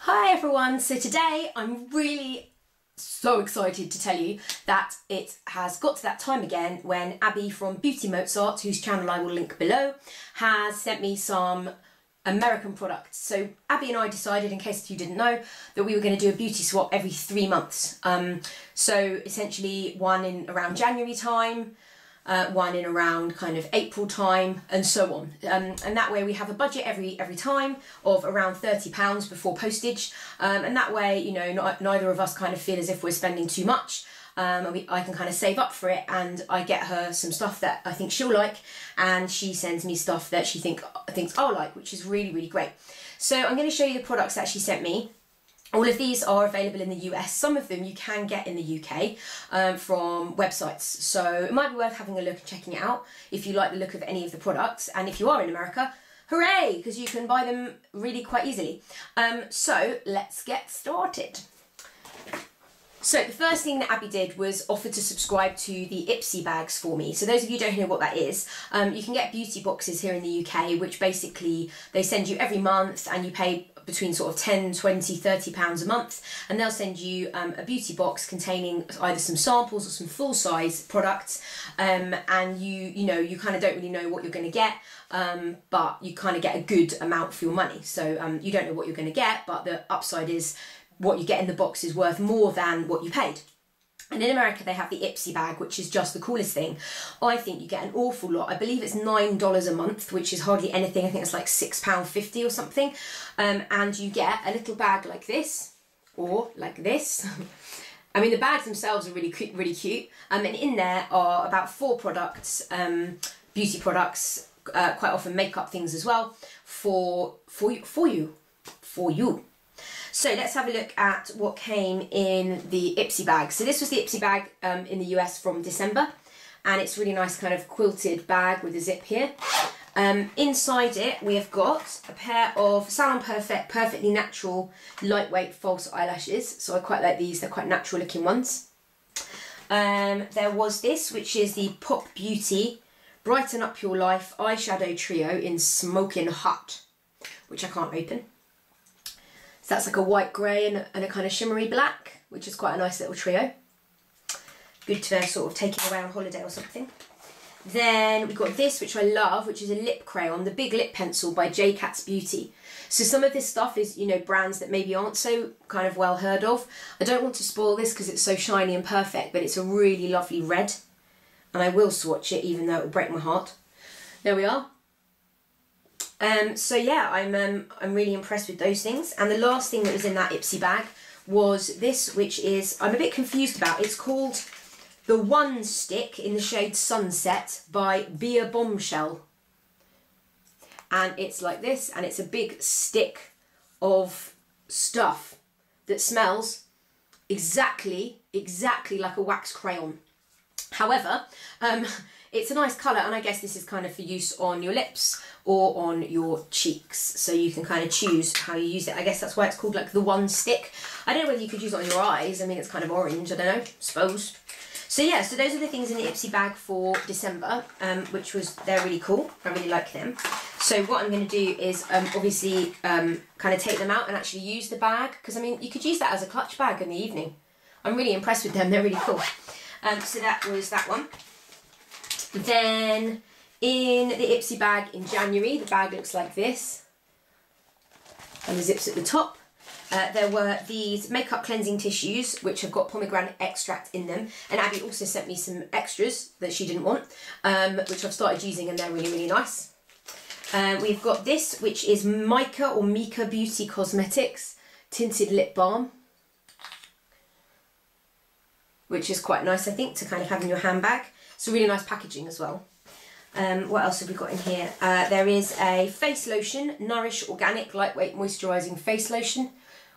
Hi everyone, so today I'm really so excited to tell you that it has got to that time again when Abby from Beauty Mozart, whose channel I will link below, has sent me some American products. So Abby and I decided, in case you didn't know, that we were going to do a beauty swap every 3 months. So essentially one in around January time, one in around kind of April time, and so on. And that way we have a budget every time of around £30 before postage. And that way, you know, neither of us kind of feel as if we're spending too much. I can kind of save up for it, and I get her some stuff that I think she'll like, and she sends me stuff that she thinks I'll like, which is really, really great. So I'm going to show you the products that she sent me. All of these are available in the US. Some of them you can get in the UK from websites. So it might be worth having a look and checking it out if you like the look of any of the products. And if you are in America, hooray, because you can buy them really quite easily. So let's get started. So the first thing that Abby did was offer to subscribe to the Ipsy bags for me. So those of you who don't know what that is, you can get beauty boxes here in the UK, which basically they send you every month, and you pay between sort of 10, 20, 30 pounds a month, and they'll send you a beauty box containing either some samples or some full size products, and you kind of don't really know what you're going to get, but you kind of get a good amount for your money. So you don't know what you're going to get, but the upside is what you get in the box is worth more than what you paid. And in America they have the Ipsy bag, which is just the coolest thing. I think you get an awful lot. I believe it's $9 a month, which is hardly anything. I think it's like £6.50 or something. And you get a little bag like this, or like this. I mean, the bags themselves are really cute. And in there are about 4 products, beauty products, quite often makeup things as well, for you. So let's have a look at what came in the Ipsy bag. So this was the Ipsy bag in the US from December, and it's a really nice kind of quilted bag with a zip here. Inside it we have got a pair of Salon Perfect Perfectly Natural Lightweight False Eyelashes. So I quite like these, they're quite natural looking ones. There was this, which is the Pop Beauty Brighten Up Your Life Eyeshadow Trio in Smoking Hot, which I can't open. So that's like a white grey and a kind of shimmery black, which is quite a nice little trio. Good to sort of take it away on holiday or something. Then we've got this, which I love, which is a lip crayon, the Big Lip Pencil by J Cat's Beauty. So some of this stuff is, you know, brands that maybe aren't so kind of well heard of. I don't want to spoil this because it's so shiny and perfect, but it's a really lovely red. And I will swatch it, even though it will break my heart. There we are. So yeah, I'm really impressed with those things. And the last thing that was in that Ipsy bag was this, which is, I'm a bit confused about. It's called the One Stick in the shade Sunset by Bia Bombshell. And it's like this, and it's a big stick of stuff that smells exactly like a wax crayon. However, it's a nice colour, and I guess this is kind of for use on your lips or on your cheeks, so you can kind of choose how you use it. I guess that's why it's called like the One Stick. I don't know whether you could use it on your eyes. I mean, it's kind of orange, I don't know, suppose. So yeah, so those are the things in the Ipsy bag for December, they're really cool. I really like them. So what I'm going to do is obviously kind of take them out and actually use the bag, because I mean, you could use that as a clutch bag in the evening. I'm really impressed with them, they're really cool. So that was that one. Then in the Ipsy bag in January, the bag looks like this, and the zip's at the top. There were these makeup cleansing tissues, which have got pomegranate extract in them, and Abby also sent me some extras that she didn't want, which I've started using, and they're really, really nice. We've got this, which is Mika Beauty Cosmetics Tinted Lip Balm, which is quite nice, I think, to kind of have in your handbag. It's a really nice packaging as well. What else have we got in here? There is a face lotion, Nourish Organic Lightweight Moisturising Face Lotion.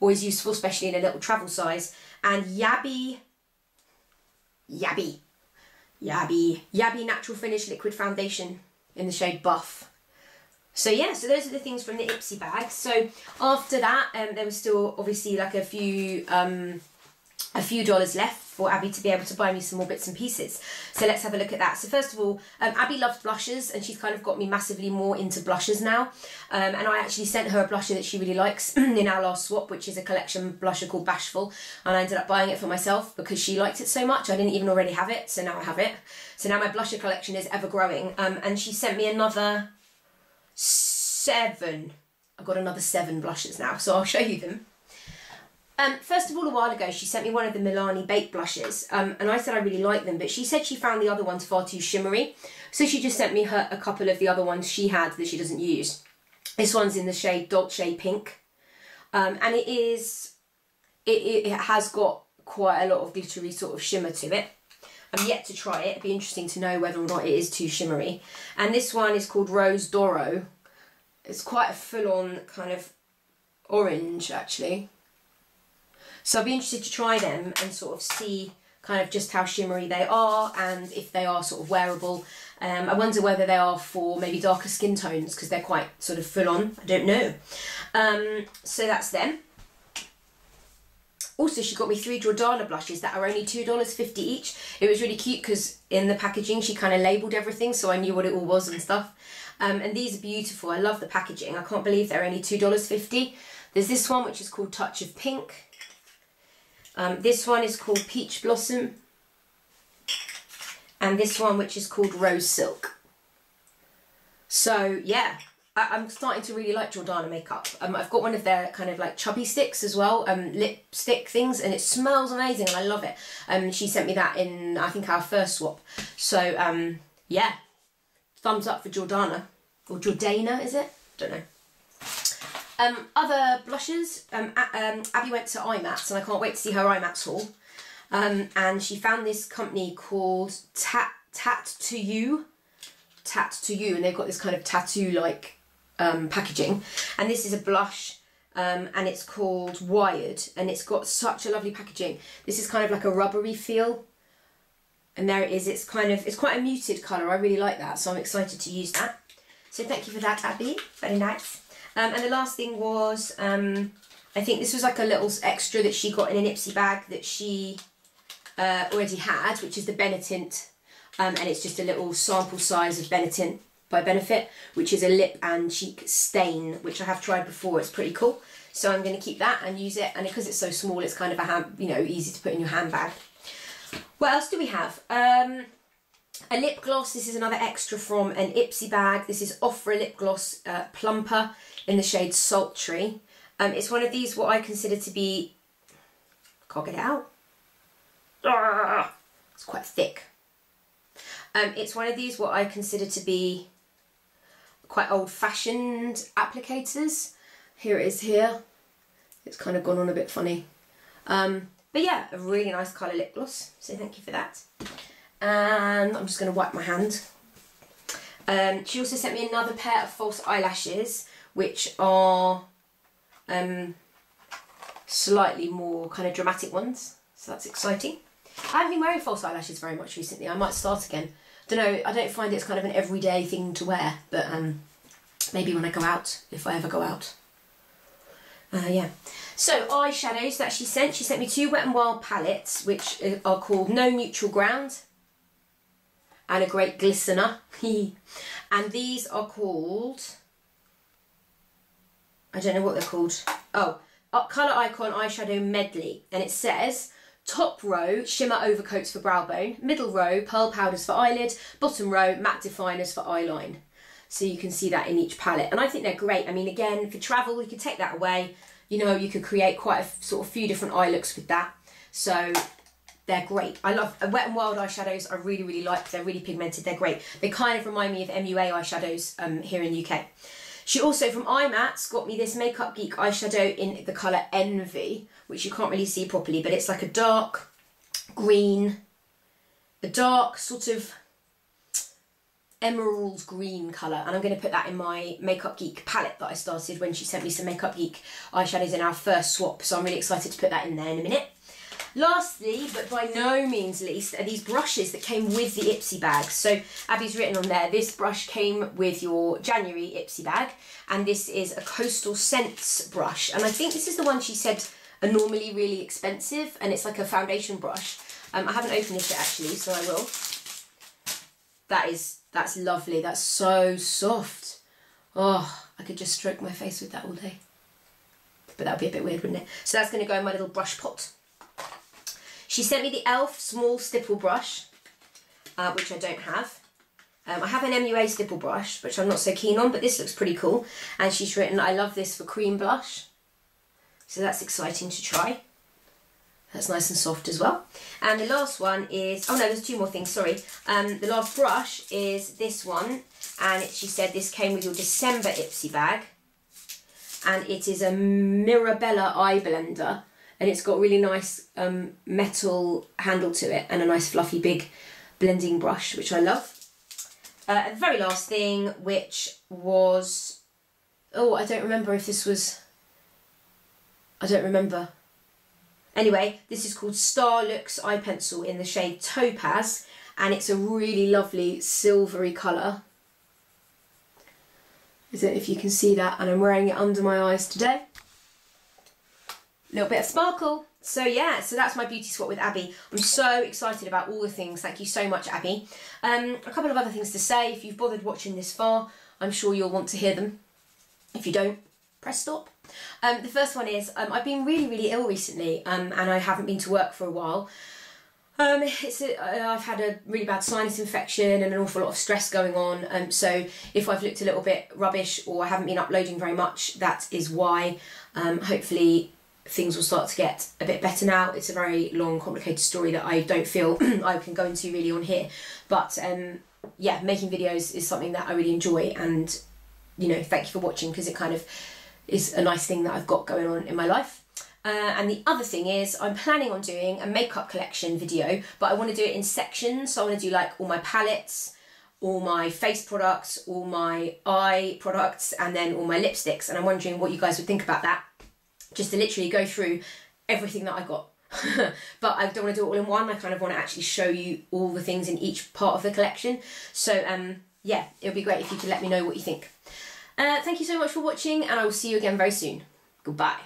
Always useful, especially in a little travel size. And Yabby Natural Finish Liquid Foundation in the shade Buff. So yeah, so those are the things from the Ipsy bag. So after that, there was still obviously like a few a few dollars left for Abby to be able to buy me some more bits and pieces. So let's have a look at that. So first of all, Abby loves blushes, and she's kind of got me massively more into blushes now. And I actually sent her a blusher that she really likes in our last swap, which is a collection blusher called Bashful. And I ended up buying it for myself because she liked it so much. I didn't even already have it, so now I have it. So now my blusher collection is ever growing. And she sent me another 7. I've got another 7 blushes now, so I'll show you them. First of all, a while ago, she sent me one of the Milani Baked blushes, and I said I really like them, but she said she found the other ones far too shimmery, so she just sent me a couple of the other ones she had that she doesn't use. This one's in the shade Dolce Pink, and it has got quite a lot of glittery sort of shimmer to it. I'm yet to try it. It'd be interesting to know whether or not it is too shimmery. And this one is called Rose Doro. It's quite a full-on kind of orange, actually. So I'll be interested to try them and sort of see kind of just how shimmery they are and if they are sort of wearable. I wonder whether they are for maybe darker skin tones because they're quite sort of full on. I don't know. So that's them. Also, she got me 3 Jordana blushes that are only $2.50 each. It was really cute because in the packaging she kind of labelled everything so I knew what it all was and stuff. And these are beautiful. I love the packaging. I can't believe they're only $2.50. There's this one which is called Touch of Pink. This one is called Peach Blossom, and this one which is called Rose Silk. So yeah, I'm starting to really like Jordana makeup. I've got one of their kind of like chubby sticks as well, lipstick things, and it smells amazing and I love it. She sent me that in, I think, our first swap. So yeah, thumbs up for Jordana, or Jordana is it? Don't know. Other blushes, Abby went to eye mats, and I can't wait to see her eye mats haul. And she found this company called Tat to You, and they've got this kind of tattoo-like packaging. And this is a blush, and it's called Wired, and it's got such a lovely packaging. This is kind of like a rubbery feel, and there it is. It's quite a muted colour. I really like that, so I'm excited to use that. So thank you for that, Abby. Very nice. And the last thing was, I think this was like a little extra that she got in an Ipsy bag that she already had, which is the Benetint, and it's just a little sample size of Benetint by Benefit, which is a lip and cheek stain, which I have tried before. It's pretty cool. So I'm going to keep that and use it, and because it's so small, it's kind of easy to put in your handbag. What else do we have? A lip gloss. This is another extra from an Ipsy bag. This is Ofra Lip Gloss Plumper in the shade Sultry. It's one of these what I consider to be... Can't get it out. It's quite thick. It's one of these what I consider to be quite old-fashioned applicators. Here it is here. It's kind of gone on a bit funny. But yeah, a really nice colour lip gloss. So thank you for that. And I'm just going to wipe my hand. She also sent me another pair of false eyelashes, which are slightly more kind of dramatic ones, so that's exciting. I haven't been wearing false eyelashes very much recently. I might start again. Don't know, I don't find it's kind of an everyday thing to wear, but maybe when I go out, if I ever go out. Yeah. So eyeshadows that she sent me 2 Wet n Wild palettes, which are called No Neutral Ground and a Great Glistener. And these are called, I don't know what they're called. Oh, Colour Icon Eyeshadow Medley. And it says, top row, shimmer overcoats for brow bone. Middle row, pearl powders for eyelid. Bottom row, matte definers for eyeline. So you can see that in each palette. And I think they're great. I mean, again, for travel, you could take that away. You know, you could create quite a sort of few different eye looks with that. So they're great. I love Wet n Wild eyeshadows. I really, really like. They're really pigmented. They're great. They kind of remind me of MUA eyeshadows here in the UK. She also, from iMats, got me this Makeup Geek eyeshadow in the colour Envy, which you can't really see properly, but it's like a dark green, a dark sort of emerald green colour, and I'm going to put that in my Makeup Geek palette that I started when she sent me some Makeup Geek eyeshadows in our first swap, so I'm really excited to put that in there in a minute. Lastly, but by no means least, are these brushes that came with the Ipsy bag. So Abby's written on there, this brush came with your January Ipsy bag, and this is a Coastal Scents brush, and I think this is the one she said are normally really expensive, and it's like a foundation brush. I haven't opened this yet actually, so I will. That's lovely. That's so soft. Oh, I could just stroke my face with that all day. But that would be a bit weird, wouldn't it? So that's going to go in my little brush pot. She sent me the e.l.f. small stipple brush, which I don't have. I have an MUA stipple brush, which I'm not so keen on, but this looks pretty cool. And she's written, I love this for cream blush. So that's exciting to try. That's nice and soft as well. And the last one is, oh no, there's two more things, sorry. The last brush is this one. And she said this came with your December Ipsy bag. And it is a Mirabella eye blender. And it's got really nice metal handle to it and a nice fluffy big blending brush, which I love. The very last thing, which was, oh, I don't remember if this was, I don't remember. Anyway, this is called Starlux Eye Pencil in the shade Topaz, and it's a really lovely silvery colour. I don't know if you can see that, and I'm wearing it under my eyes today. A little bit of sparkle. So yeah, so that's my beauty swap with Abby. I'm so excited about all the things. Thank you so much, Abby. A couple of other things to say. If you've bothered watching this far, I'm sure you'll want to hear them. If you don't, press stop. The first one is, I've been really ill recently, and I haven't been to work for a while. I've had a really bad sinus infection and an awful lot of stress going on, so if I've looked a little bit rubbish or I haven't been uploading very much, that is why. Hopefully things will start to get a bit better now. It's a very long, complicated story that I don't feel I can go into really on here, but yeah, making videos is something that I really enjoy, and you know, thank you for watching, because it kind of is a nice thing that I've got going on in my life. And the other thing is, I'm planning on doing a makeup collection video, but I want to do it in sections. So I want to do like all my palettes, all my face products, all my eye products, and then all my lipsticks. And I'm wondering what you guys would think about that. Just to literally go through everything that I got. But I don't want to do it all in one. I kind of want to actually show you all the things in each part of the collection. So yeah, it would be great if you could let me know what you think. Thank you so much for watching, and I will see you again very soon. Goodbye.